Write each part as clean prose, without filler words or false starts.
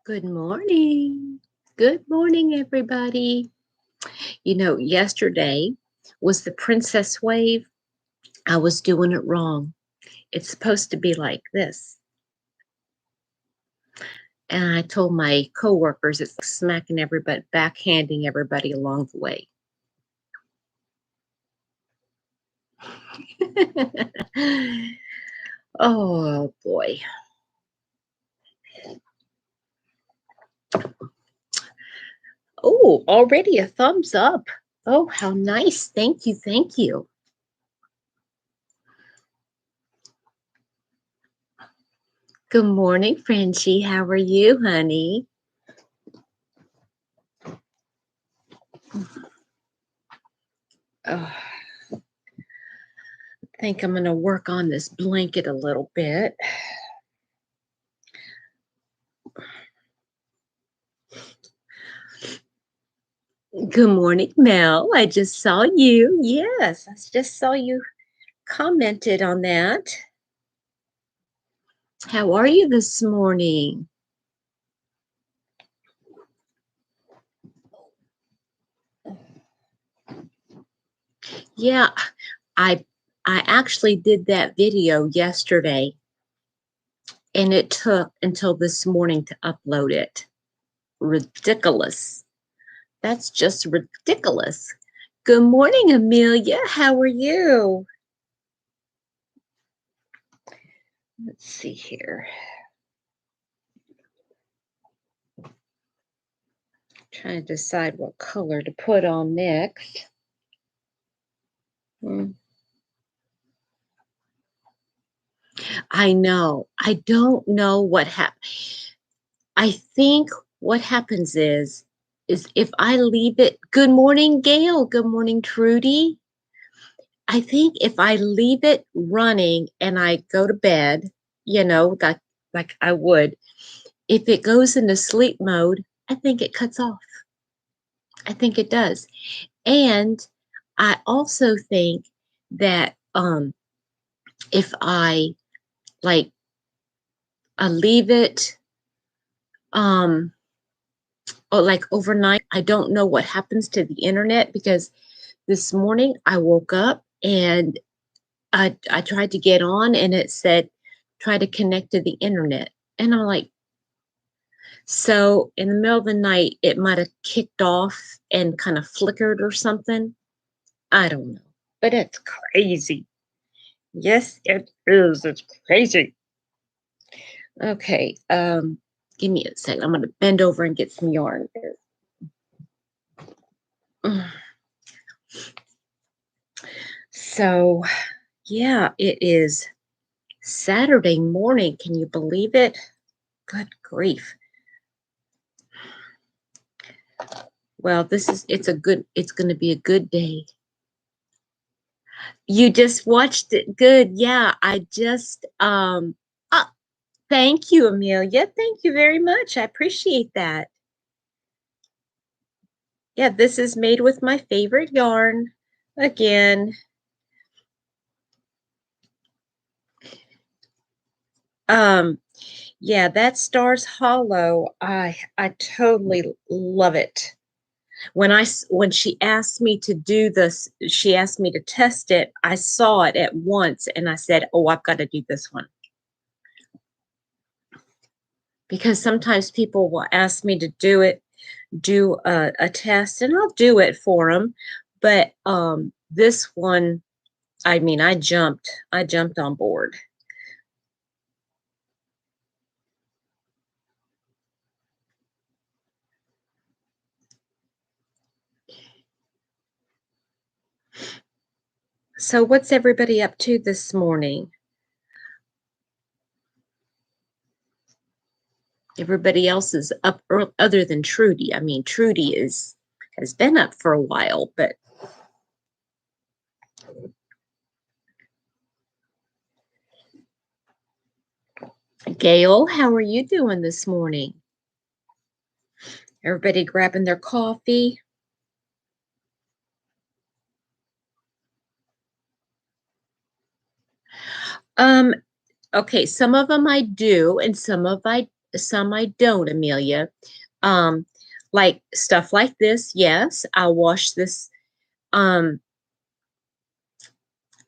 Good morning. Good morning, everybody. Yesterday was the princess wave. I was doing it wrong. It's supposed to be like this. And I told my coworkers it's like smacking everybody, backhanding everybody along the way. Oh, boy. Oh, already a thumbs up. Oh, how nice. Thank you. Thank you. Good morning, Frenchie. How are you, honey? Oh, I think I'm going to work on this blanket a little bit. Good morning, Mel. I just saw you. Yes, I just saw you commented on that. How are you this morning? Yeah, I actually did that video yesterday, and it took until this morning to upload it. Ridiculous. That's just ridiculous. Good morning, Amelia. How are you? Let's see here. Trying to decide what color to put on next. I know. I don't know what happened. I think what happens is if I leave it, good morning, Gail. Good morning, Trudy. I think if I leave it running and I go to bed, like I would, if it goes into sleep mode, I think it cuts off. I think it does. And I also think that if I like I leave it or like overnight, I don't know what happens to the internet because this morning I woke up and I tried to get on and it said try to connect to the internet. And I'm like, so in the middle of the night, it might have kicked off and kind of flickered or something. I don't know, but it's crazy. Yes, it is. It's crazy. Okay. Give me a second. I'm going to bend over and get some yarn. So, yeah, it is Saturday morning. Can you believe it? Good grief. Well, it's going to be a good day. You just watched it. Good. Yeah, I just, thank you, Amelia. Thank you very much. I appreciate that. Yeah, this is made with my favorite yarn. Again, yeah, that Stars Hollow, I totally love it. When she asked me to do this, she asked me to test it. I saw it at once and I said, "Oh, I've got to do this one." Because sometimes people will ask me to do a test, and I'll do it for them. But this one, I mean, I jumped on board. So what's everybody up to this morning? Everybody else is up other than Trudy. I mean, Trudy has been up for a while, but Gail, how are you doing this morning? Everybody grabbing their coffee? Okay, some of them I do, and some of some I don't, Amelia. Um, like stuff like this, yes, I'll wash this. Um,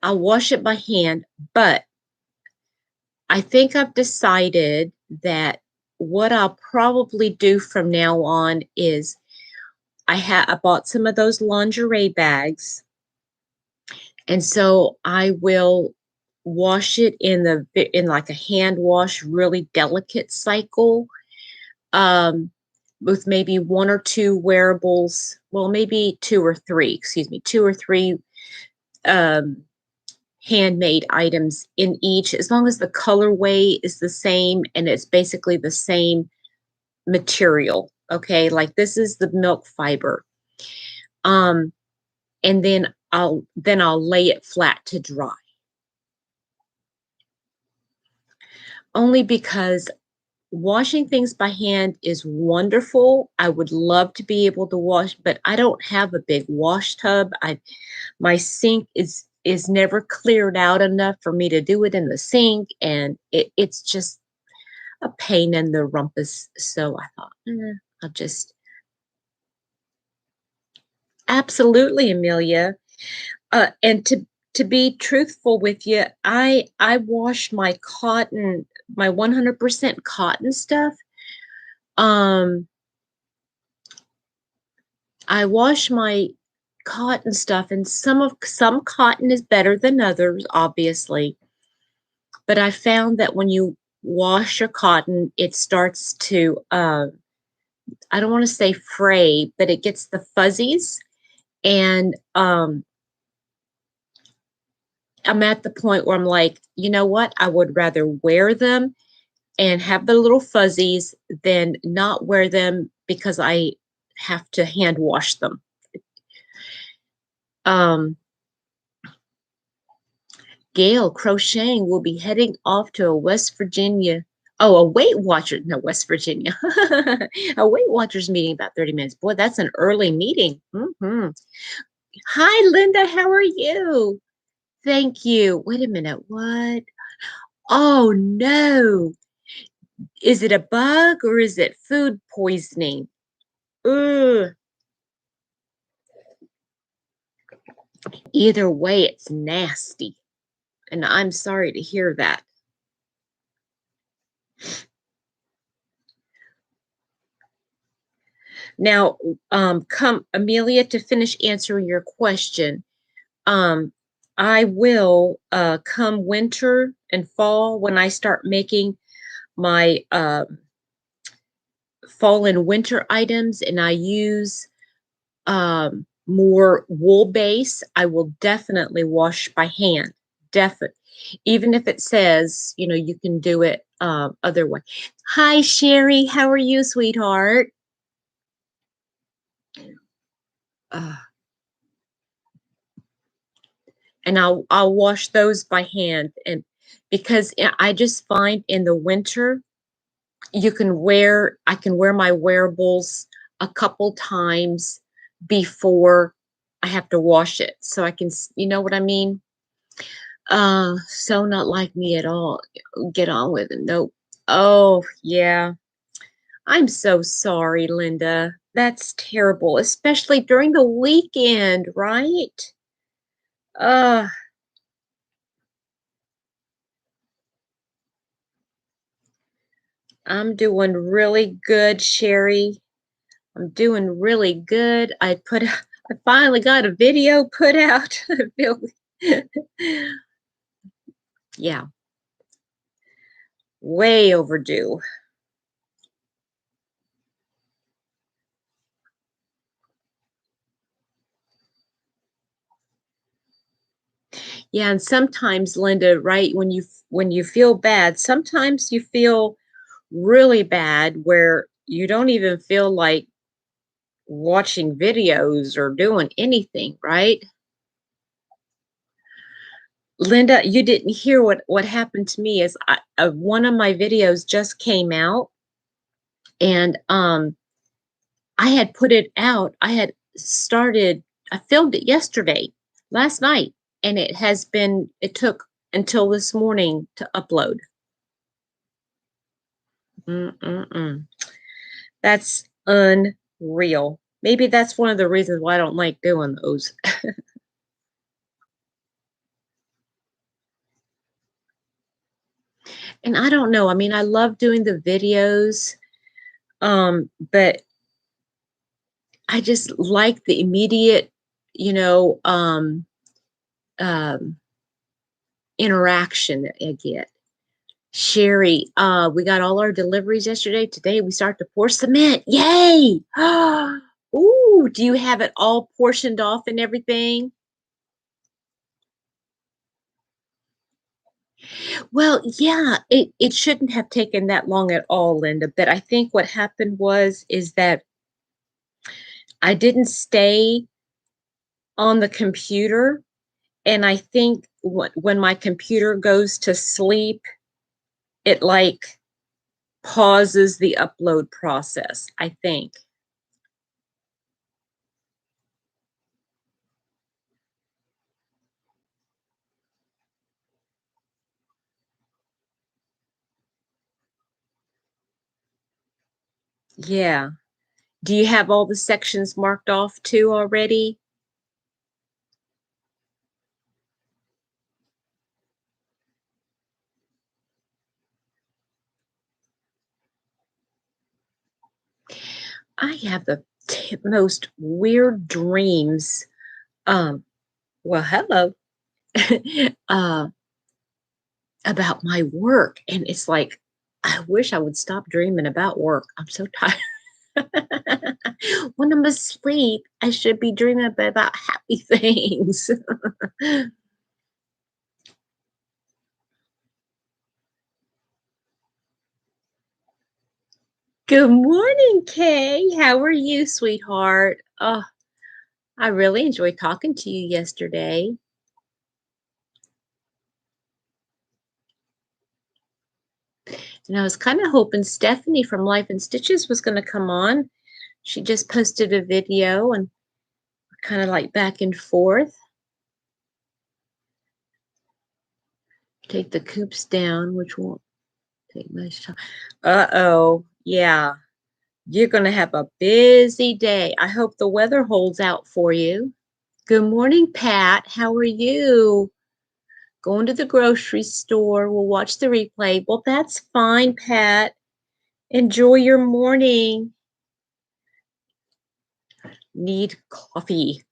I'll wash it by hand, but I think I've decided that what I'll probably do from now on is I bought some of those lingerie bags, and so I will wash it in like a hand wash, really delicate cycle, um, with maybe one or two wearables. Well, maybe two or three. Excuse me, two or three um, handmade items in each, as long as the colorway is the same and it's basically the same material. Okay, like this is the milk fiber. Um, and then I'll lay it flat to dry. Only because washing things by hand is wonderful. I would love to be able to wash, but I don't have a big wash tub. My sink is never cleared out enough for me to do it in the sink, and it's just a pain in the rumpus. So I thought, I'll just absolutely, Amelia. And to be truthful with you, I wash my cotton, my 100% cotton stuff. Um, I wash my cotton stuff, and some cotton is better than others, obviously. But I found that when you wash your cotton, it starts to I don't want to say fray, but it gets the fuzzies. And I'm at the point where I'm like, you know what? I would rather wear them and have the little fuzzies than not wear them because I have to hand wash them. Um, Gail, crocheting will be heading off to a West Virginia. Oh, a Weight Watcher, no, West Virginia. A Weight Watchers meeting about 30 minutes. Boy, that's an early meeting. Hi, Linda. How are you? Thank you. Wait a minute. What? Oh, no. Is it a bug or is it food poisoning? Ugh. Either way, it's nasty. And I'm sorry to hear that. Now, come, Amelia, to finish answering your question. Um, I will come winter and fall when I start making my fall and winter items, and I use more wool base. I will definitely wash by hand. Definitely, even if it says you can do it other way. Hi, Sherry. How are you, sweetheart? Uh, and I'll wash those by hand, and because I just find in the winter I can wear my wearables a couple times before I have to wash it, so I can, you know what I mean. So not like me at all. Get on with it. Nope. Oh yeah, I'm so sorry, Linda. That's terrible, especially during the weekend, right? uh I'm doing really good, Sherry. I'm doing really good. I finally got a video put out. I feel yeah, way overdue. Yeah, and sometimes, Linda, right, when you feel bad, sometimes you feel really bad where you don't even feel like watching videos or doing anything, right? Linda, you didn't hear what happened to me is one of my videos just came out, and I had put it out. I filmed it yesterday, last night, and it took until this morning to upload. Mm-mm-mm. That's unreal. Maybe that's one of the reasons why I don't like doing those. And I don't know. I mean, I love doing the videos, but I just like the immediate, you know, um, interaction that I get. Sherry, we got all our deliveries yesterday. Today we start to pour cement. Yay! Ooh, do you have it all portioned off and everything? Well, yeah, it shouldn't have taken that long at all, Linda. But I think what happened is that I didn't stay on the computer, and I think when my computer goes to sleep, it like pauses the upload process, I think. Yeah. Do you have all the sections marked off too already? I have the most weird dreams. Um, well, hello. uh, about my work. And it's like, I wish I would stop dreaming about work. I'm so tired. When I'm asleep, I should be dreaming about happy things. Good morning, Kay. How are you, sweetheart? Oh, I really enjoyed talking to you yesterday. And I was kind of hoping Stephanie from Life and Stitches was going to come on. She just posted a video and kind of like back and forth. Take the coops down, which won't take much time. Uh-oh. Yeah. You're going to have a busy day. I hope the weather holds out for you. Good morning, Pat. How are you? Going to the grocery store. We'll watch the replay. Well, that's fine, Pat. Enjoy your morning. Need coffee.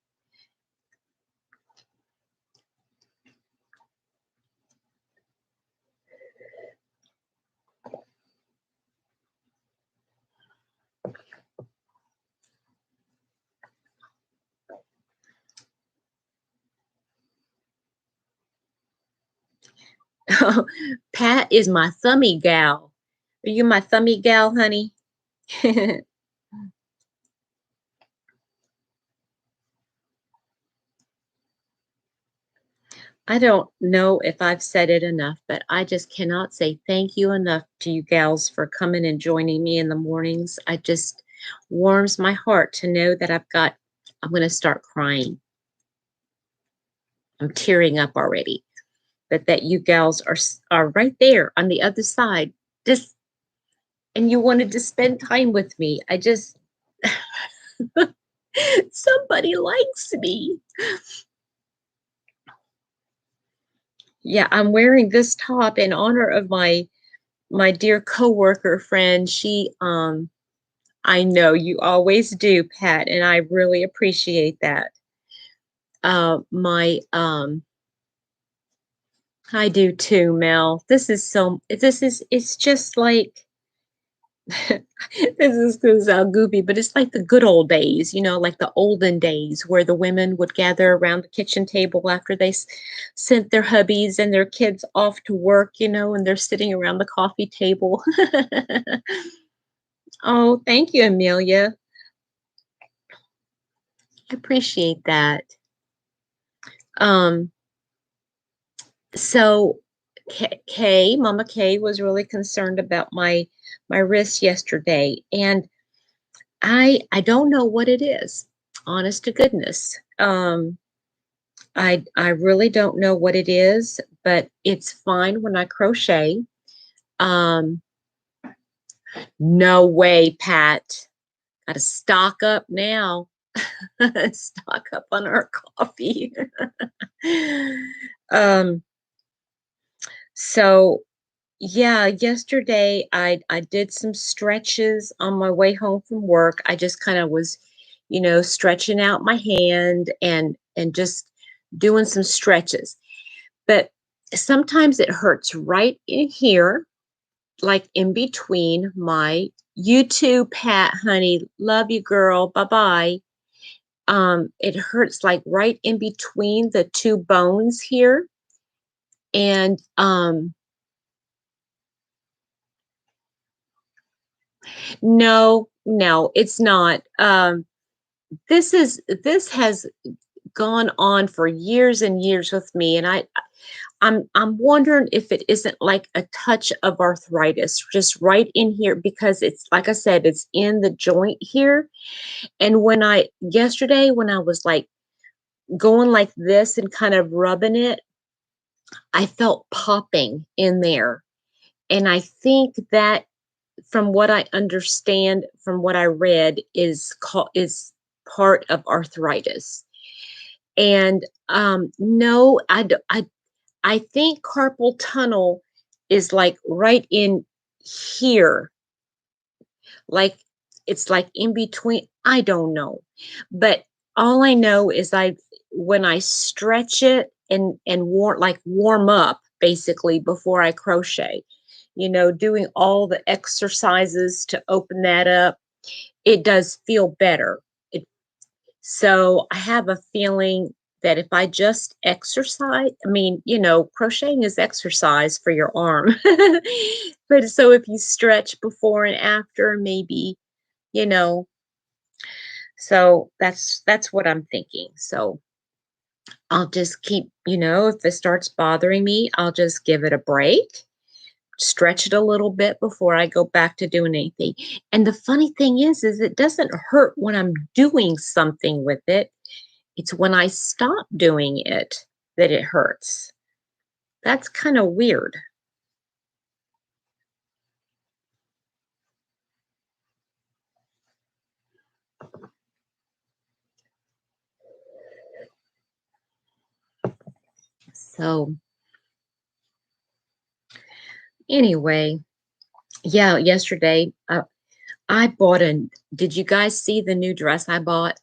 Pat is my thummy gal. Are you my thummy gal, honey? I don't know if I've said it enough, but I just cannot say thank you enough to you gals for coming and joining me in the mornings. I just warms my heart to know that I'm going to start crying. I'm tearing up already, but that you gals are right there on the other side. Just, and you wanted to spend time with me. I just, somebody likes me. Yeah, I'm wearing this top in honor of my dear coworker friend. I know you always do, Pat, and I really appreciate that. My I do too, Mel. It's just like this is gonna sound goofy, but it's like the good old days, like the olden days where the women would gather around the kitchen table after they sent their hubbies and their kids off to work, and they're sitting around the coffee table. Oh, thank you, Amelia. I appreciate that. Um, so Mama Kay was really concerned about my wrist yesterday, and I don't know what it is. Honest to goodness. I really don't know what it is, but it's fine when I crochet. Um, No way, Pat. Got to stock up now. Stock up on our coffee. um, so yeah, yesterday I did some stretches on my way home from work. I just kind of was, stretching out my hand and just doing some stretches. But sometimes it hurts right in here, like in between my you too, Pat, honey. Love you, girl. Bye-bye. It hurts like right in between the two bones here. And no, no, it's not. This has gone on for years and years with me, and I'm wondering if it isn't like a touch of arthritis just right in here, because it's like I said, it's in the joint here. And when I yesterday when I was like going like this and kind of rubbing it, I felt popping in there. And I think that, from what I understand, from what I read, is part of arthritis. And no, I think carpal tunnel is like right in here, like it's like in between. I don't know, but all I know is I when I stretch it and warm up basically before I crochet, doing all the exercises to open that up, it does feel better. It So I have a feeling that if I just exercise, I mean, crocheting is exercise for your arm. But so if you stretch before and after, maybe, you know, so that's what I'm thinking. So I'll just keep, if it starts bothering me, I'll just give it a break, stretch it a little bit before I go back to doing anything. And the funny thing is it doesn't hurt when I'm doing something with it. It's when I stop doing it that it hurts. That's kind of weird. So, anyway, yeah, yesterday I bought did you guys see the new dress I bought?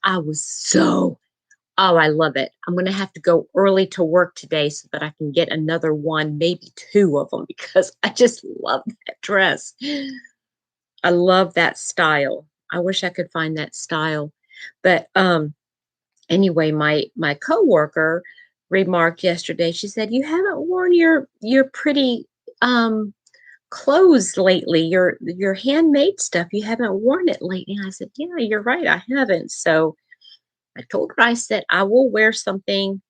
Oh, I love it. I'm going to have to go early to work today so that I can get another one, maybe two of them, because I just love that dress. I love that style. I wish I could find that style. But anyway, my coworker remarked yesterday. She said, "You haven't worn your pretty clothes lately. Your handmade stuff. You haven't worn it lately." And I said, "Yeah, you're right. I haven't." So I told her, I said, "I will wear something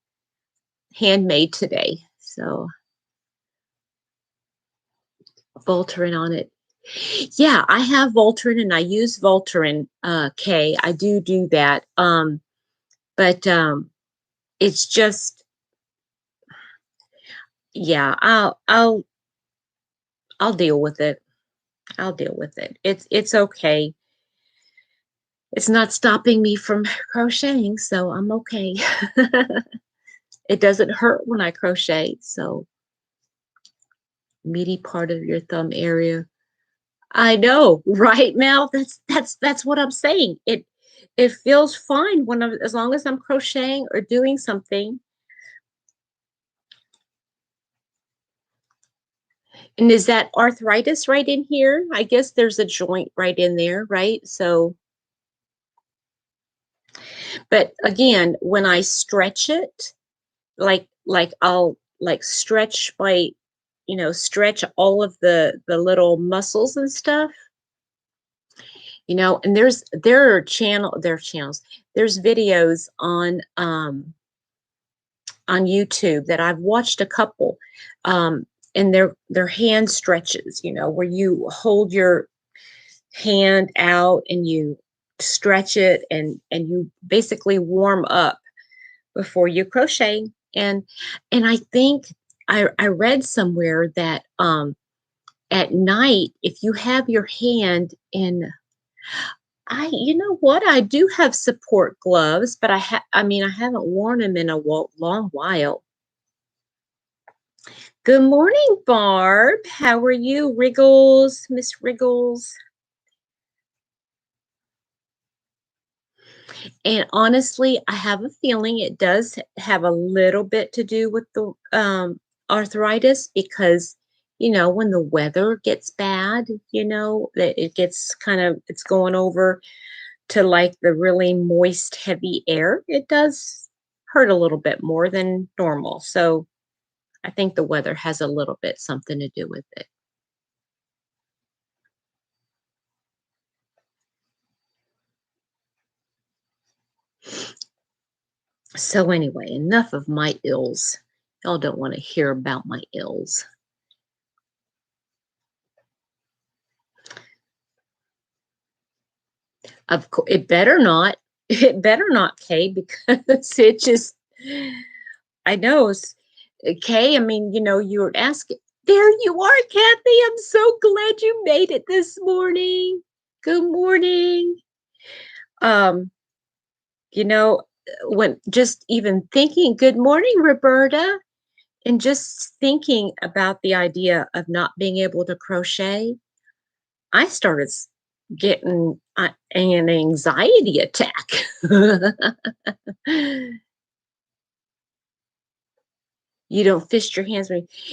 handmade today." So Voltaren on it. Yeah, I have Voltaren and I use Voltaren K. I do that. But it's just, yeah, I'll deal with it. I'll deal with it. It's okay. It's not stopping me from crocheting, so I'm okay. It doesn't hurt when I crochet, so meaty part of your thumb area. I know, right, Mel? That's what I'm saying. It feels fine as long as I'm crocheting or doing something. And is that arthritis right in here? I guess there's a joint right in there, right? So, but again, when I stretch it, like I'll like stretch stretch all of the little muscles and stuff, and there are channels, there's videos on YouTube that I've watched a couple, and they're hand stretches, where you hold your hand out and you stretch it and you basically warm up before you crochet. And I think I read somewhere that at night, if you have your hand in, you know what? I do have support gloves, but I mean, I haven't worn them in a long while. Good morning, Barb. How are you, Wriggles, Miss Wriggles? And honestly, I have a feeling it does have a little bit to do with the arthritis because, when the weather gets bad, that it gets it's going over to like the really moist, heavy air. It does hurt a little bit more than normal. So I think the weather has a little bit something to do with it. So anyway, enough of my ills. Y'all don't want to hear about my ills. Of course, it better not. It better not, Kay, because it just, I know, Kay, I mean, you were asking. There you are, Kathy. I'm so glad you made it this morning. Good morning. Um, you know, when just even thinking, good morning, Roberta, and just thinking about the idea of not being able to crochet, I started getting an anxiety attack. You don't fist your hands.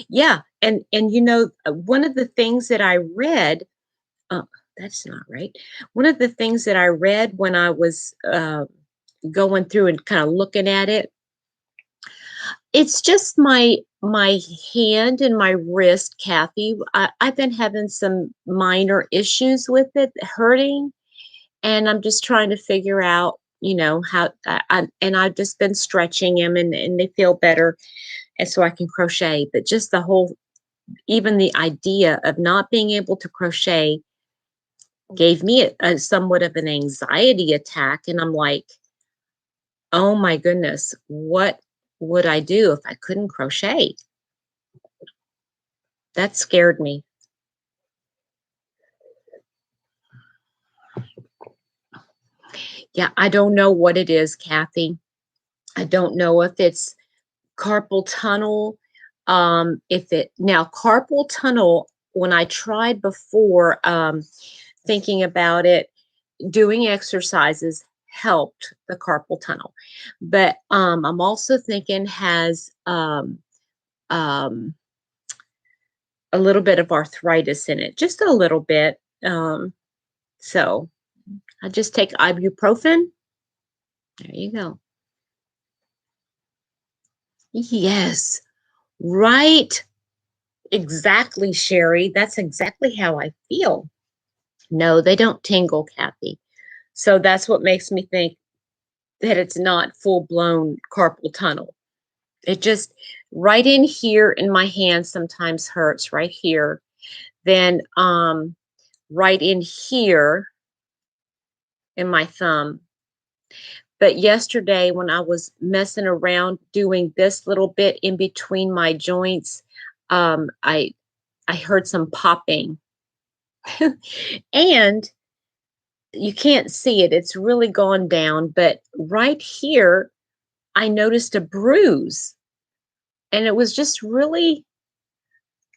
Yeah, and one of the things that I read, oh, that's not right. One of the things that I read when I was going through and kind of looking at it, it's just my hand and my wrist, Kathy. I've been having some minor issues with it hurting, and I'm just trying to figure out, how. And I've just been stretching them, and they feel better, and so I can crochet. But just even the idea of not being able to crochet gave me a somewhat of an anxiety attack, and I'm like, oh my goodness, what would I do if I couldn't crochet? That scared me. Yeah, I don't know what it is, Kathy. I don't know if it's carpal tunnel. If it now carpal tunnel, when I tried before, thinking about it, doing exercises helped the carpal tunnel. But I'm also thinking has um, a little bit of arthritis in it, just a little bit. So I just take ibuprofen. There you go. Yes, right. Exactly, Sherry. That's exactly how I feel. No, they don't tingle, Kathy. So that's what makes me think that it's not full blown carpal tunnel. It just right in here in my hand sometimes hurts right here. Then right in here in my thumb. But yesterday when I was messing around doing this little bit in between my joints, I heard some popping. And you can't see it. It's really gone down, but right here I noticed a bruise. And it was just really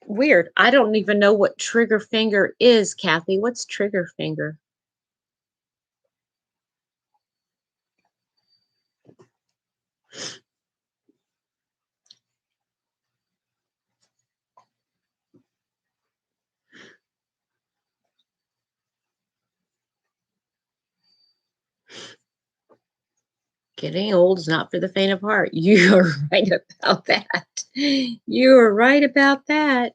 weird. I don't even know what trigger finger is, Kathy. What's trigger finger? Getting old is not for the faint of heart. You are right about that. You are right about that.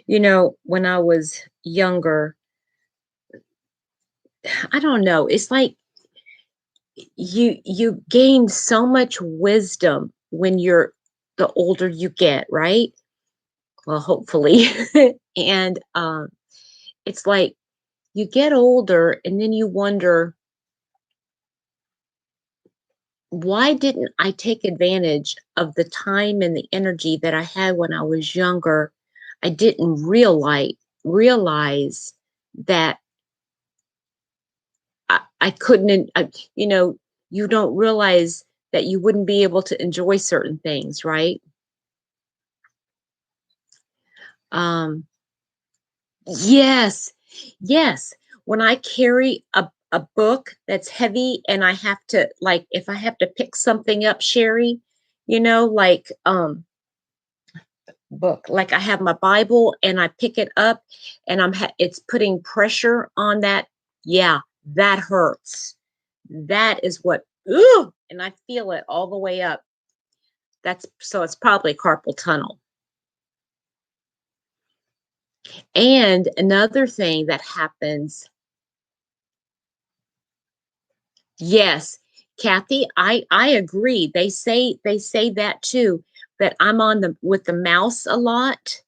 When I was younger, I don't know. It's like you gain so much wisdom when the older you get, right? Well, hopefully. And it's like you get older and then you wonder, why didn't I take advantage of the time and the energy that I had when I was younger? I didn't realize that I couldn't, you don't realize that you wouldn't be able to enjoy certain things, right? Um, yes, yes. When I carry a book that's heavy and I have to, like, if I have to pick something up, Sherry, like, book, like I have my Bible and I pick it up and it's putting pressure on that. Yeah, that hurts. That is what, ooh, and I feel it all the way up. So it's probably carpal tunnel. And another thing that happens, yes, Kathy, I agree. They say that too, that I'm on the with the mouse a lot,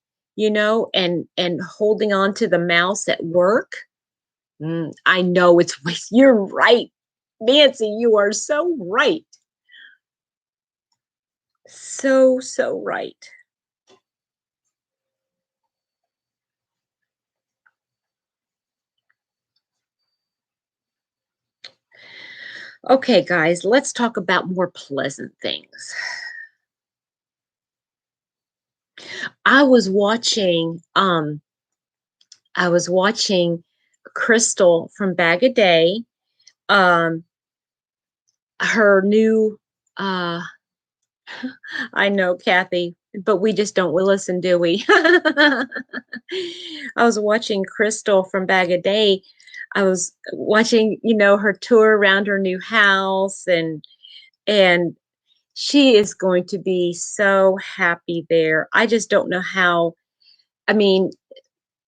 and holding on to the mouse at work. I know you're right. Nancy, you are so right. So, so right. Okay, guys, let's talk about more pleasant things. I was watching I was watching Crystal from Bag a Day, um her new uh I know, Kathy, but we just don't listen, do we? I was watching Crystal from Bag a Day. I was watching, her tour around her new house, and she is going to be so happy there. I just don't know I mean,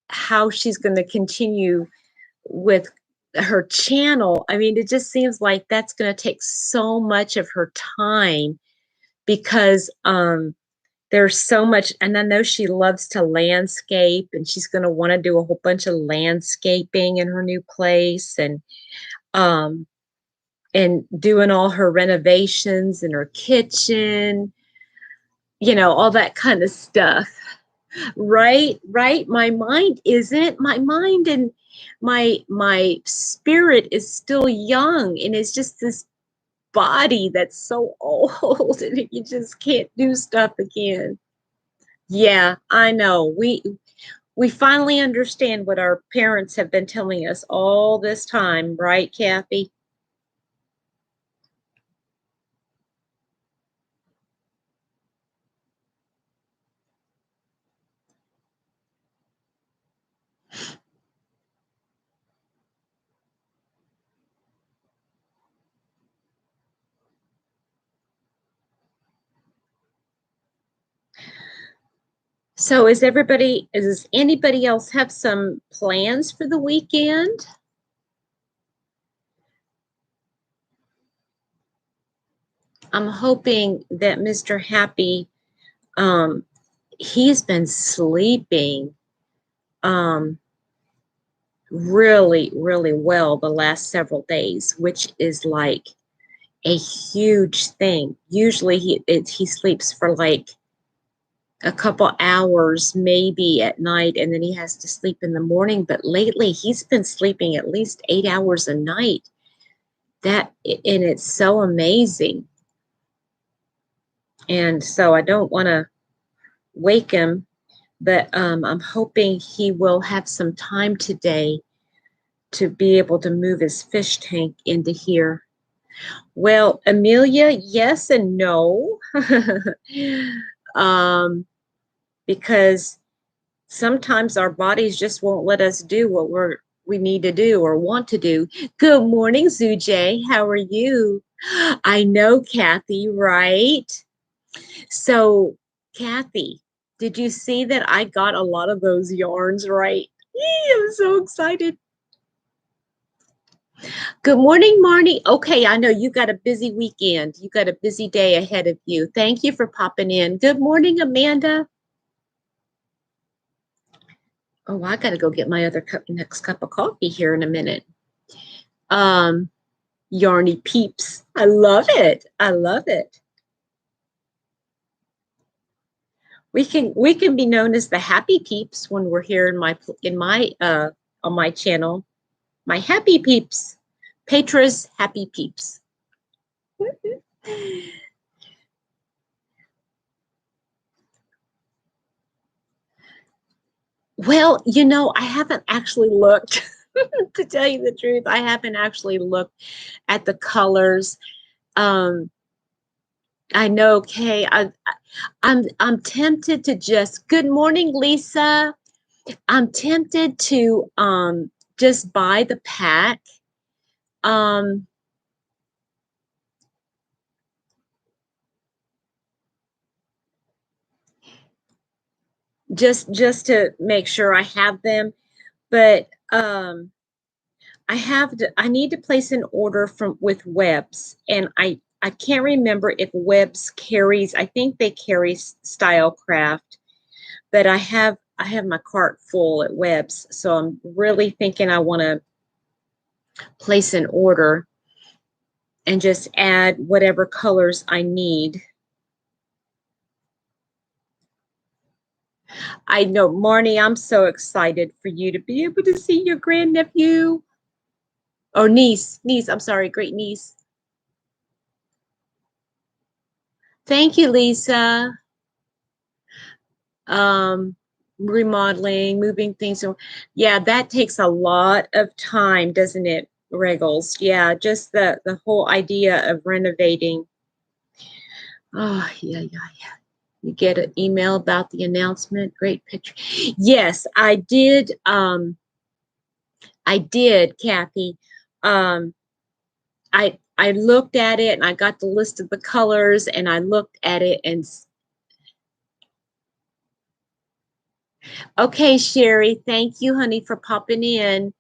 how she's going to continue with her channel. I mean, it just seems like that's going to take so much of her time because there's so much, and I know she loves to landscape, and she's going to want to do a whole bunch of landscaping in her new place, um and doing all her renovations in her kitchen, all that kind of stuff. Right, right. My mind isn't. My mind and my spirit is still young, and it's just this body that's so old, and you just can't do stuff again. Yeah, I know. We finally understand what our parents have been telling us all this time, right, Kathy? So does anybody else have some plans for the weekend? I'm hoping that Mr. Happy, um, he's been sleeping um really, really well the last several days, which is like a huge thing. Usually he sleeps for like a couple hours maybe at night, and then he has to sleep in the morning, but lately he's been sleeping at least 8 hours a night. And it's so amazing. And so I don't want to wake him, but I'm hoping he will have some time today to be able to move his fish tank into here. Well, Amelia, yes and no. um, because sometimes our bodies just won't let us do what we need to do or want to do. Good morning, Zujay. How are you? I know, Kathy, right? So, Kathy, did you see that I got a lot of those yarns right? Yee, I'm so excited. Good morning, Marnie. Okay, I know you got a busy weekend. You got a busy day ahead of you. Thank you for popping in. Good morning, Amanda. Oh, I got to go get my other next cup of coffee here in a minute. Yarny Peeps. I love it. I love it. We can be known as the Happy Peeps when we're here in my on my channel. My Happy Peeps. Petra's Happy Peeps. Well, you know, I haven't actually looked, to tell you the truth. I haven't actually looked at the colors. Um, I know, Kay. I'm tempted to just. Good morning, Lisa. I'm tempted to just buy the pack. Um, just to make sure I have them, but I need to place an order from with Webs, and I can't remember if Webs carries. I think they carry Stylecraft, but I have my cart full at Webs, so I'm really thinking I want to place an order and just add whatever colors I need. I know, Marnie, I'm so excited for you to be able to see your grandnephew. Or niece, I'm sorry, great niece. Thank you, Lisa. Um, Remodeling, moving things. Yeah, that takes a lot of time, doesn't it, Regals? Yeah, just the whole idea of renovating. Oh, yeah, yeah, yeah. You get an email about the announcement. Great picture. Yes, I did. I did, Kathy. Um, I looked at it and I got the list of the colors and I looked at it and okay, Sherry, thank you, honey, for popping in.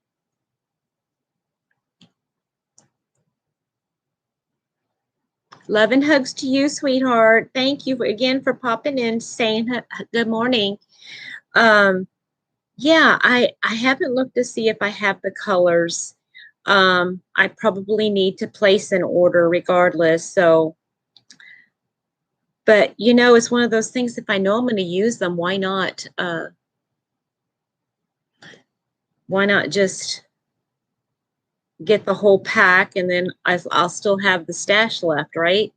Love and hugs to you, sweetheart. Thank you again for popping in, saying good morning. Um, yeah, I haven't looked to see if I have the colors. I probably need to place an order regardless. So, but you know, it's one of those things. If I know I'm going to use them, why not? Why not just get the whole pack and then I'll still have the stash left, right?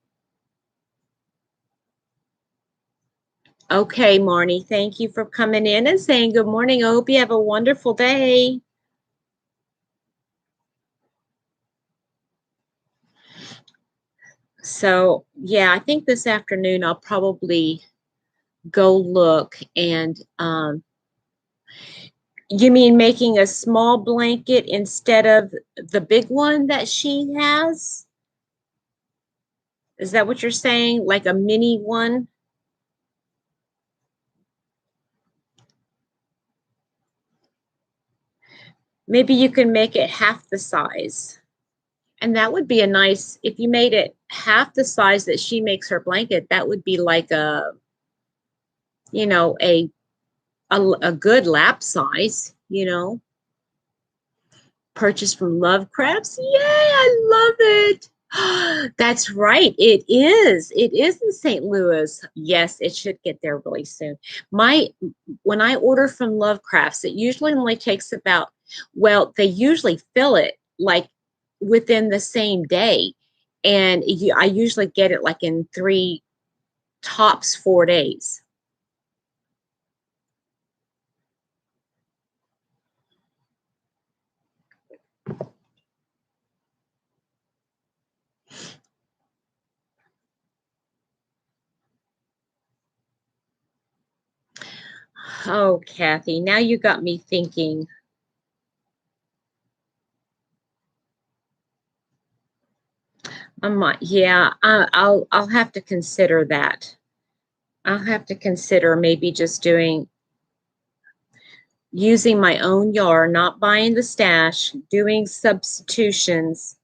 Okay, Marnie, thank you for coming in and saying good morning. I hope you have a wonderful day. So, yeah, I think this afternoon I'll probably go look and you mean making a small blanket instead of the big one that she has? Is that what you're saying? Like a mini one? Maybe you can make it half the size. And that would be a nice, if you made it half the size that she makes her blanket, that would be like a, you know, a good lap size, you know. Purchased from Lovecrafts. Yay, I love it. That's right. It is. It is in St. Louis. Yes, it should get there really soon. My When I order from Lovecrafts, it usually only takes about, well, they usually fill it like within the same day. And I usually get it like in 3 tops 4 days. Oh, Kathy, now you got me thinking. Yeah, I'll have to consider that. I'll have to consider maybe just using my own yarn, not buying the stash, doing substitutions.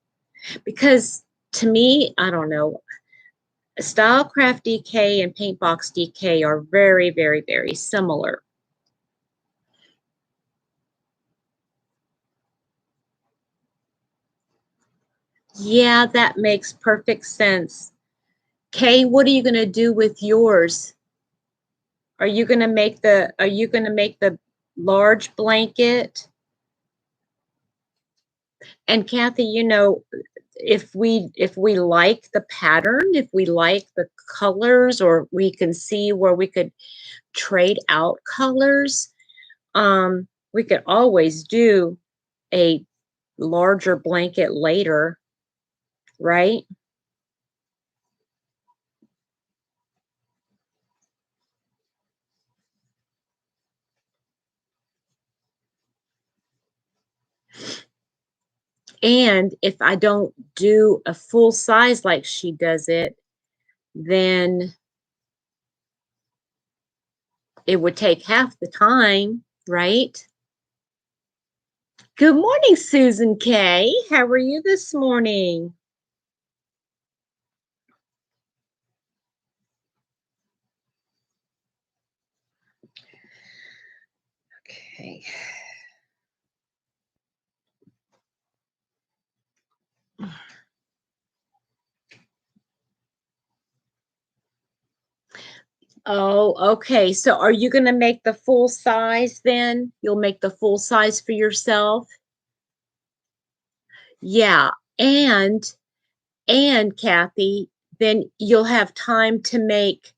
Because to me, I don't know, Stylecraft DK and Paintbox DK are very, very, very similar. Yeah, that makes perfect sense. Kay, what are you going to do with yours? Are you going to make the large blanket? And Kathy, if we like the pattern, if we like the colors, or we can see where we could trade out colors, we could always do a larger blanket later, right? And if I don't do a full size like she does it, then it would take half the time, right? Good morning, Susan K. How are you this morning? Okay. Oh, okay. So are you going to make the full size then? You'll make the full size for yourself? Yeah. And Kathy, then you'll have time to make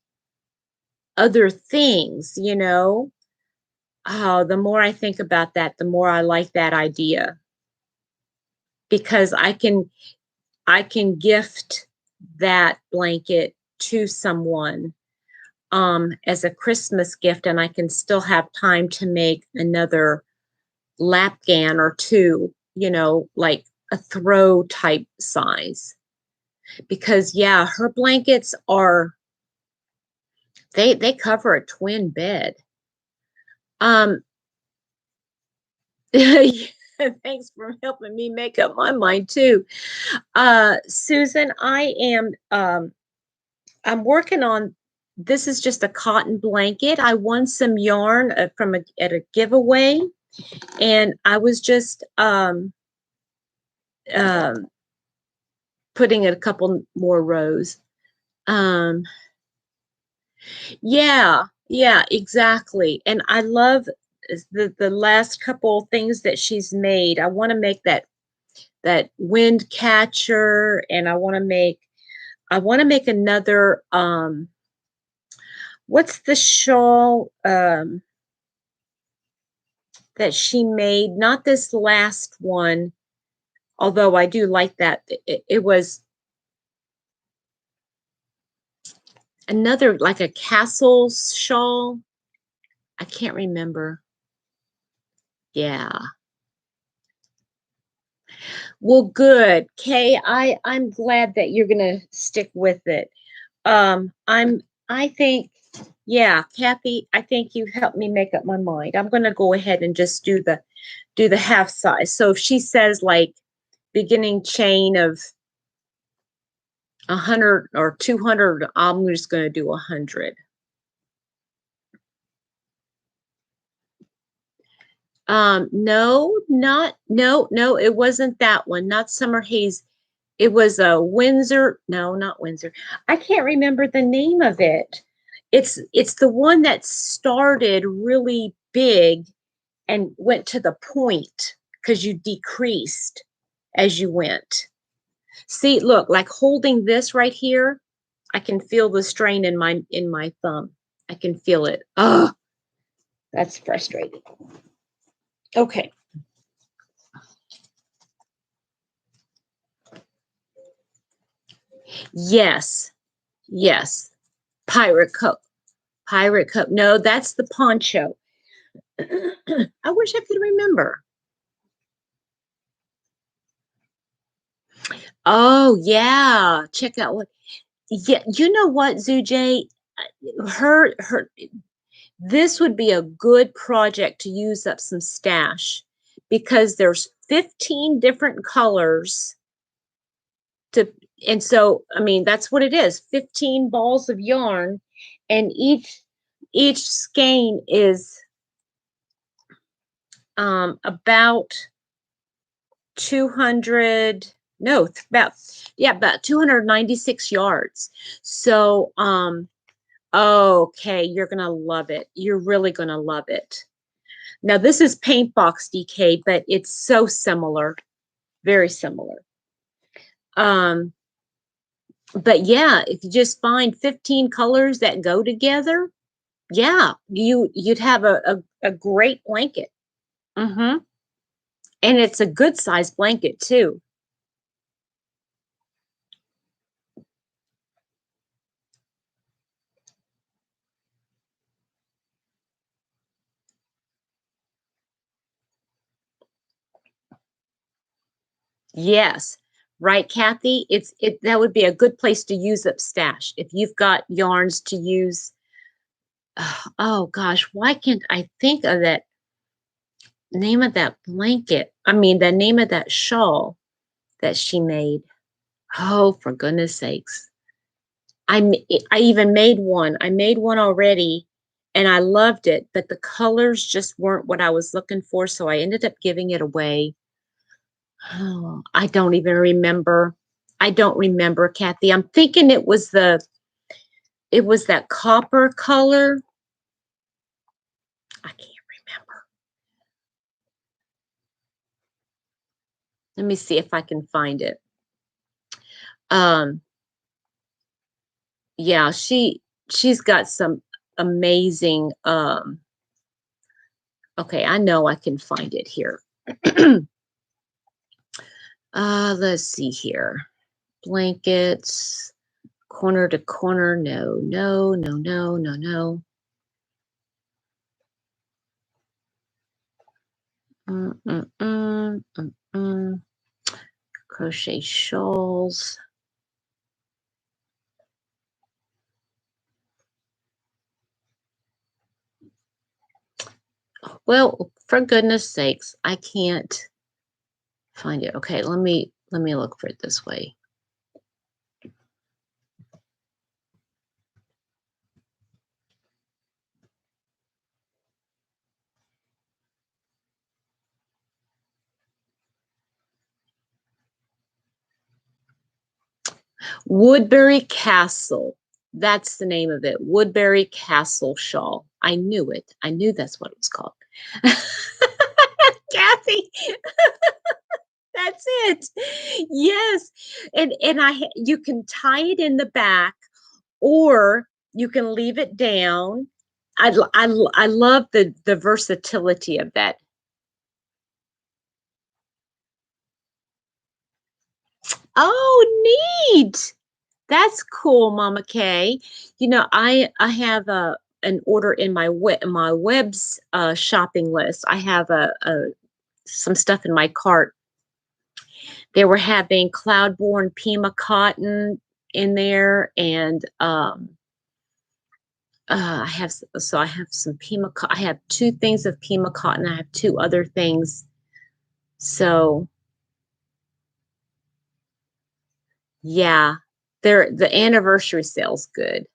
other things, you know? Oh, the more I think about that, the more I like that idea, because I can gift that blanket to someone as a Christmas gift, and I can still have time to make another lapgan or two, like a throw type size. Because yeah, her blankets are they cover a twin bed. Um yeah, thanks for helping me make up my mind too. Susan, I'm working on, this is just a cotton blanket. I won some yarn at a giveaway, and I was just um putting in a couple more rows. Um, yeah, yeah, exactly. And I love the last couple things that she's made. I want to make that wind catcher, and I want to make another what's the shawl that she made? Not this last one, although I do like that. It was another, like a castle shawl. I can't remember. Yeah. Well, good. Kay, I'm glad that you're gonna stick with it. I think, yeah, Kathy, I think you helped me make up my mind. I'm gonna go ahead and just do the half size. So if she says like beginning chain of 100 or 200, I'm just gonna do 100. No, no, it wasn't that one, not Summer Haze. It was a Windsor. No, not Windsor. I can't remember the name of it. It's the one that started really big and went to the point because you decreased as you went. See, look, like holding this right here, I can feel the strain in my thumb. I can feel it. Oh, that's frustrating. Okay. Yes. Yes. Pirate cup. Pirate cup. No, that's the poncho. I wish I could remember. Oh yeah, check out what. Yeah, you know what, Zuj? Her. This would be a good project to use up some stash, because there's 15 different colors to, and so I mean that's what it is. 15 balls of yarn, and each skein is about 200. No, about 296 yards. So, okay, you're gonna love it. You're really gonna love it. Now, this is Paintbox DK, but it's so similar, very similar. But yeah, if you just find 15 colors that go together, yeah, you'd have a great blanket. Mm-hmm. And it's a good size blanket too. Yes. Right, Kathy? That would be a good place to use up stash. If you've got yarns to use. Oh gosh, why can't I think of that name of that blanket? I mean, the name of that shawl that she made. Oh, for goodness sakes. I even made one. I made one already and I loved it, but the colors just weren't what I was looking for, so I ended up giving it away. Oh, I don't even remember. I don't remember, Kathy. I'm thinking it was that copper color. I can't remember. Let me see if I can find it. Um, yeah, she's got some amazing okay, I know I can find it here. Let's see here. Blankets, corner to corner. No, no, no, no, no, no. Crochet shawls. Well, for goodness sakes, I can't find it. Okay, let me look for it this way. Woodbury Castle. That's the name of it. Woodbury Castle shawl. I knew it. I knew that's what it was called. Kathy, that's it. Yes. And you can tie it in the back or you can leave it down. I love the versatility of that. Oh, neat. That's cool, Mama Kay. You know, I have an order in my web's shopping list. I have a some stuff in my cart. They were having cloud-born Pima cotton in there, and I have some Pima. I have two things of Pima cotton. I have two other things. So yeah, the anniversary sale's good.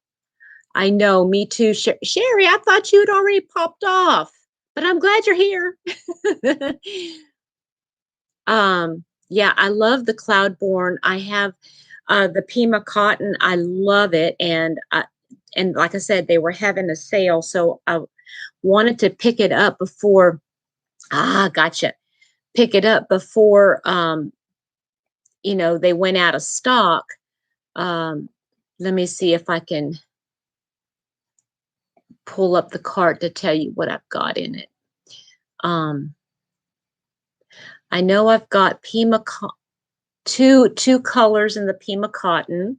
I know, me too. Sherry, I thought you'd already popped off, but I'm glad you're here. Yeah, I love the Cloudborn. I have the Pima cotton. I love it, and like I said, they were having a sale, so I wanted to pick it up before. Ah, gotcha. Pick it up before they went out of stock. Um, Let me see if I can pull up the cart to tell you what I've got in it. Um, I know I've got two colors in the Pima cotton.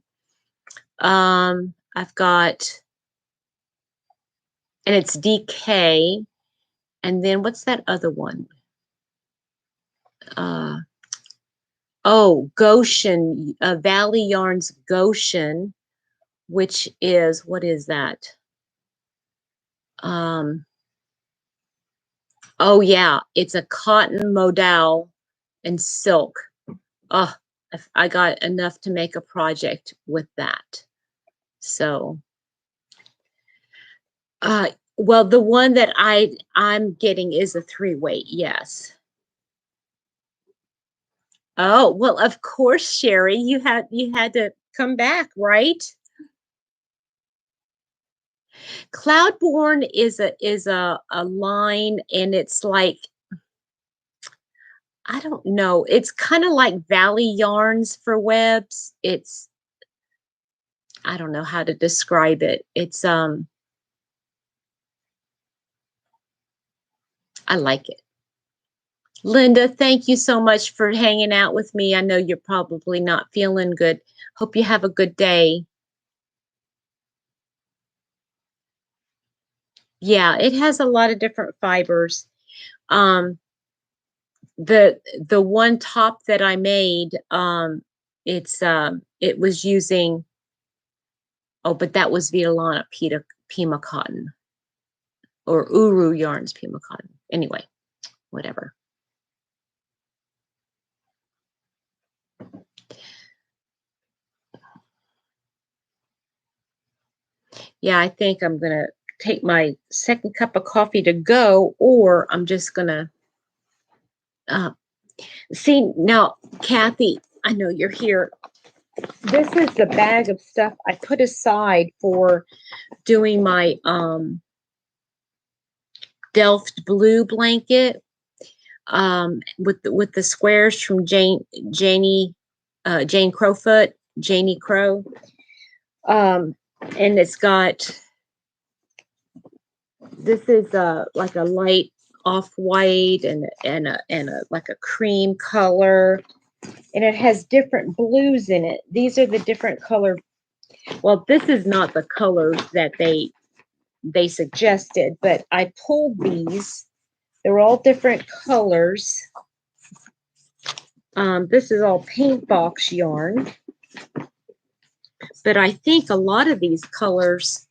I've got, and it's DK. And then what's that other one? Uh, oh, Goshen, Valley Yarns Goshen, which is, what is that? Um, oh yeah, it's a cotton modal and silk. Oh, I got enough to make a project with that. So, well, the one that I'm getting is a 3-weight. Yes. Oh, well, of course, Sherry, you had to come back, right? Cloudborn is a line, and it's like, I don't know. It's kind of like Valley Yarns for webs. It's, I don't know how to describe it. It's I like it. Linda, thank you so much for hanging out with me. I know you're probably not feeling good. Hope you have a good day. Yeah, it has a lot of different fibers. Um, the one top that I made, it was using, oh, but that was Violana Pima cotton, or Uru Yarns Pima cotton. Anyway, whatever. Yeah, I think I'm gonna take my second cup of coffee to go, or I'm just gonna uh, see now, Kathy. I know you're here. This is the bag of stuff I put aside for doing my Delft blue blanket, with the squares from Janie Crowfoot, Janie Crow. And it's got, this is like a light off white, and a like a cream color, and it has different blues in it. These are the different color. Well, this is not the colors that they suggested, but I pulled these. They're all different colors. This is all Paintbox yarn, but I think a lot of these colors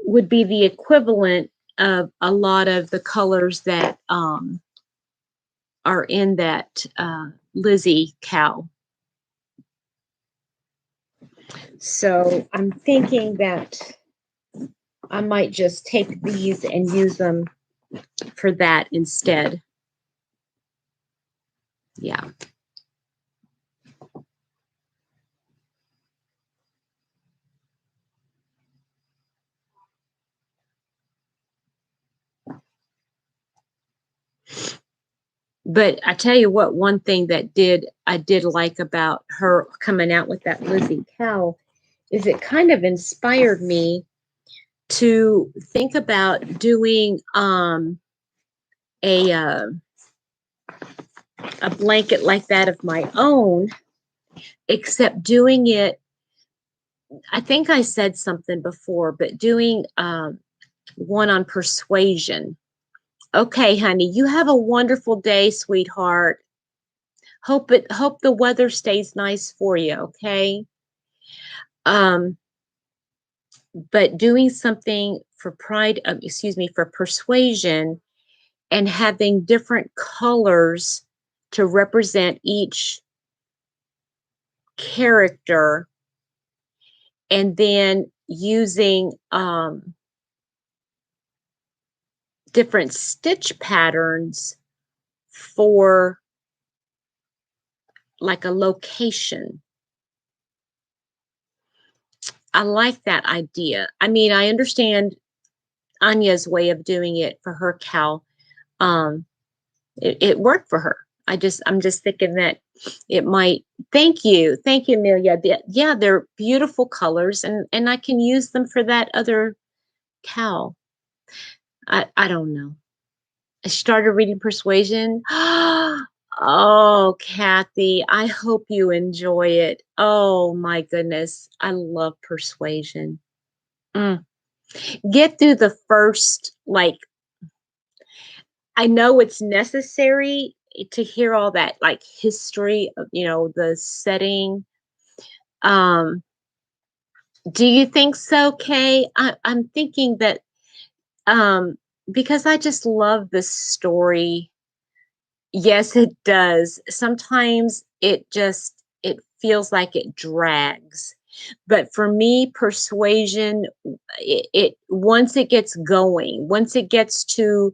would be the equivalent of a lot of the colors that are in that Lizzie cow. So I'm thinking that I might just take these and use them for that instead. Yeah. But I tell you what, one thing that I did like about her coming out with that Lizzie cow is it kind of inspired me to think about doing a uh, a blanket like that of my own, except doing it. I think I said something before, but doing one on persuasion. Okay, honey, you have a wonderful day, sweetheart. Hope the weather stays nice for you, okay? Um, but doing something for pride, excuse me, for persuasion, and having different colors to represent each character, and then using different stitch patterns for like a location. I like that idea. I mean, I understand Anya's way of doing it for her cow. Um, it worked for her. I'm just thinking that it might. Thank you, Amelia. Yeah, they're beautiful colors, and I can use them for that other cow. I don't know. I started reading Persuasion. Oh, Kathy, I hope you enjoy it. Oh my goodness, I love Persuasion. Mm. Get through the first, like, I know it's necessary to hear all that, like, history of, the setting. Um, do you think so, Kay? I'm thinking that um, because I just love this story. Yes, it does. Sometimes it feels like it drags. But for me, Persuasion, it once it gets going, once it gets to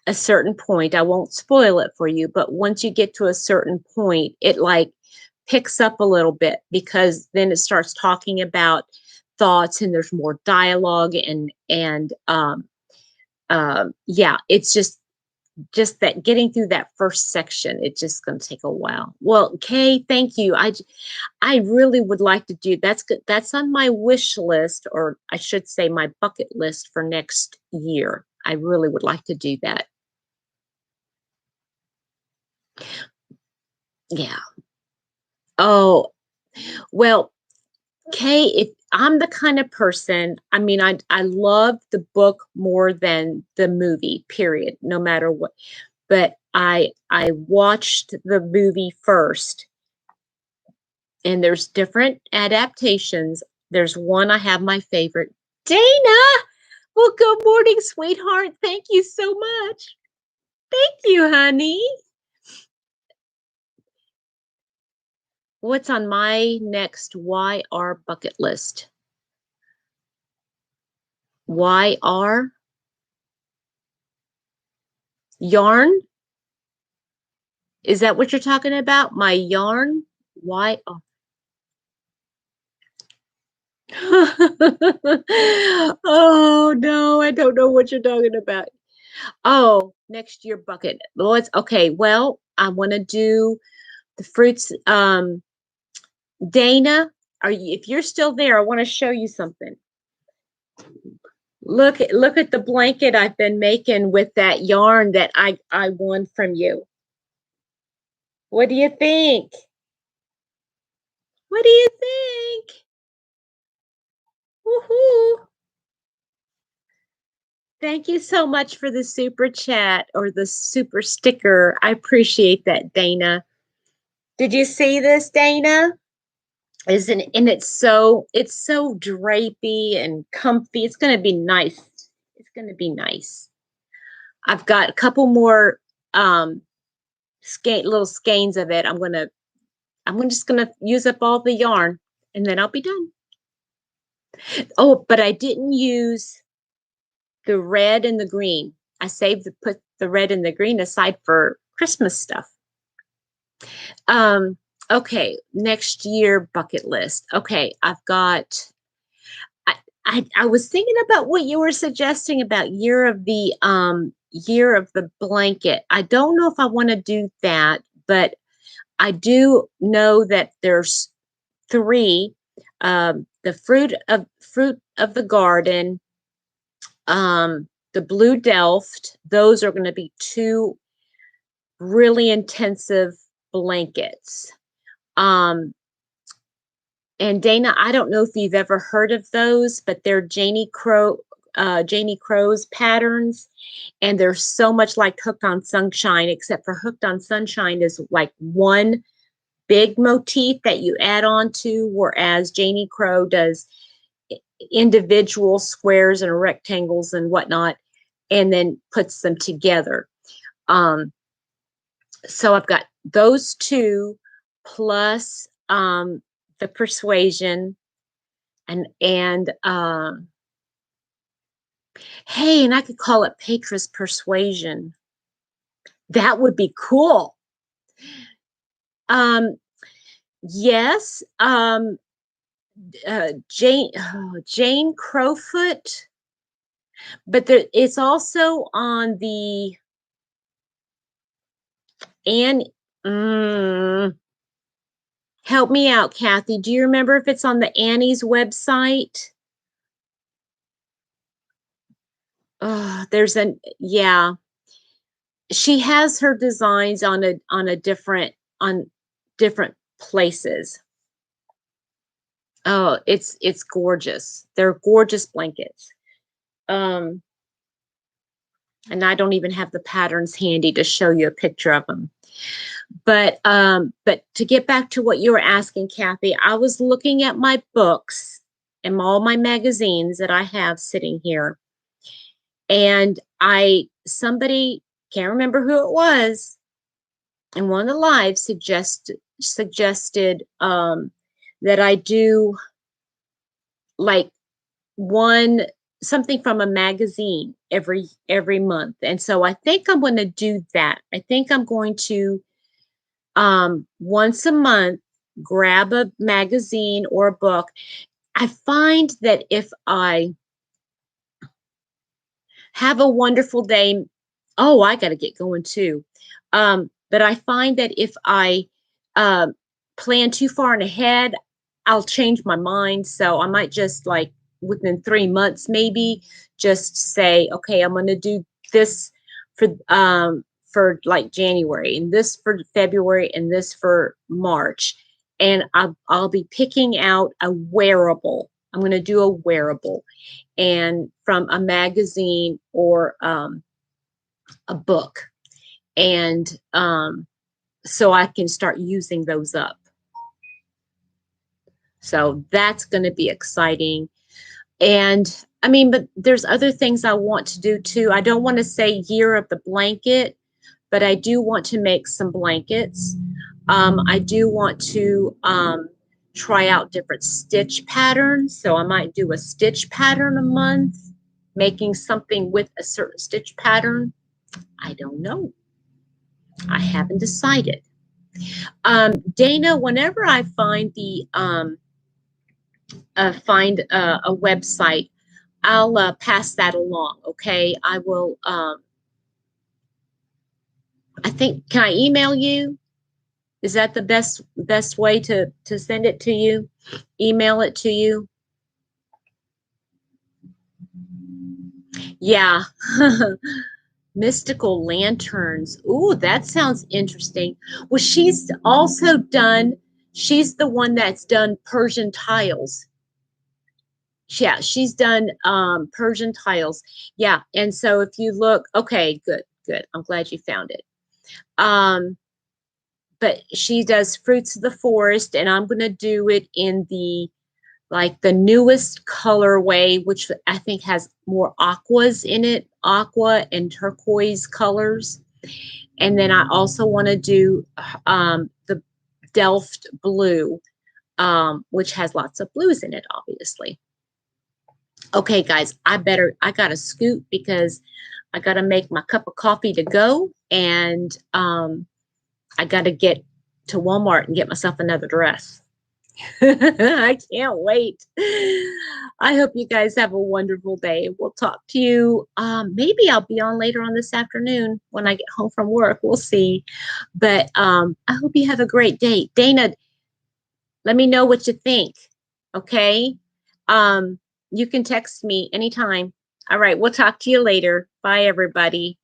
a certain point, I won't spoil it for you, but once you get to a certain point, it like picks up a little bit because then it starts talking about thoughts and there's more dialogue and yeah, it's just that getting through that first section, it's just going to take a while. Well, Kay, thank you. I really would like to do that's good. That's on my wish list, or I should say my bucket list for next year. I really would like to do that. Yeah. Oh, well, Kay, if I'm the kind of person, I mean, I love the book more than the movie, period, no matter what. But I watched the movie first, and there's different adaptations. There's one I have my favorite. Dana! Well, good morning, sweetheart. Thank you so much. Thank you, honey. What's on my next YR bucket list? YR? Yarn? Is that what you're talking about? My yarn? YR. Oh, no, I don't know what you're talking about. Oh, next year bucket. Well, it's okay. Well, I want to do the fruits. Dana, if you're still there, I want to show you something. Look at the blanket I've been making with that yarn that I won from you. What do you think? What do you think? Woohoo! Thank you so much for the super chat or the super sticker. I appreciate that, Dana. Did you see this, Dana? Isn't and it's so drapey and comfy. It's gonna be nice. It's gonna be nice. I've got a couple more little skeins of it. I'm just gonna use up all the yarn and then I'll be done. Oh, but I didn't use the red and the green. I put the red and the green aside for Christmas stuff. Okay, next year bucket list. Okay, I've got I was thinking about what you were suggesting about year of the blanket. I don't know if I want to do that, but I do know that there's three. The fruit of the garden, the blue delft. Those are going to be two really intensive blankets. And Dana, I don't know if you've ever heard of those, but they're Janie Crow's patterns, and they're so much like Hooked on Sunshine, except for Hooked on Sunshine is like one big motif that you add on to, whereas Janie Crow does individual squares and rectangles and whatnot, and then puts them together. So I've got those two plus the Persuasion and hey, and I could call it Petra's Persuasion. That would be cool. Yes. Jane Crowfoot, but it's also on the Anne. Help me out, Kathy. Do you remember if it's on the Annie's website? Yeah. She has her designs on different places. Oh, it's gorgeous. They're gorgeous blankets. And I don't even have the patterns handy to show you a picture of them. But to get back to what you were asking, Kathy, I was looking at my books and all my magazines that I have sitting here. And somebody, can't remember who it was, in one of the lives suggested that I do like one something from a magazine every month. And so I think I'm going to do that. I think I'm going to once a month grab a magazine or a book. I find that if I have a wonderful day, oh, I got to get going too. But I find that if I uh, plan too far in ahead, I'll change my mind. So I might just like within 3 months, maybe just say, okay, I'm going to do this for like January, and this for February, and this for March, and I'll be picking out a wearable. I'm going to do a wearable, and from a magazine or a book, and so I can start using those up. So that's going to be exciting. And I mean, but there's other things I want to do too. I don't want to say year of the blanket, but I do want to make some blankets. I do want to try out different stitch patterns. So I might do a stitch pattern a month, making something with a certain stitch pattern. I don't know. I haven't decided. Dana, whenever I find the find a website, I'll pass that along. Okay, I will. I think, can I email you? Is that the best way to send it to you? Email it to you? Yeah. Mystical lanterns. Ooh, that sounds interesting. Well, she's the one that's done Persian tiles. Yeah, she's done Persian tiles. Yeah, and so if you look, okay, good, good. I'm glad you found it. Um, but she does Fruits of the Forest, and I'm gonna do it in the like the newest colorway, which I think has more aquas in it, aqua and turquoise colors. And then I also want to do the Delft blue, which has lots of blues in it, obviously. Okay, guys, I got to scoot because I got to make my cup of coffee to go. And I got to get to Walmart and get myself another dress. I can't wait. I hope you guys have a wonderful day. We'll talk to you. Maybe I'll be on later on this afternoon when I get home from work. We'll see. But I hope you have a great day. Dana, let me know what you think. Okay. You can text me anytime. All right. We'll talk to you later. Bye, everybody.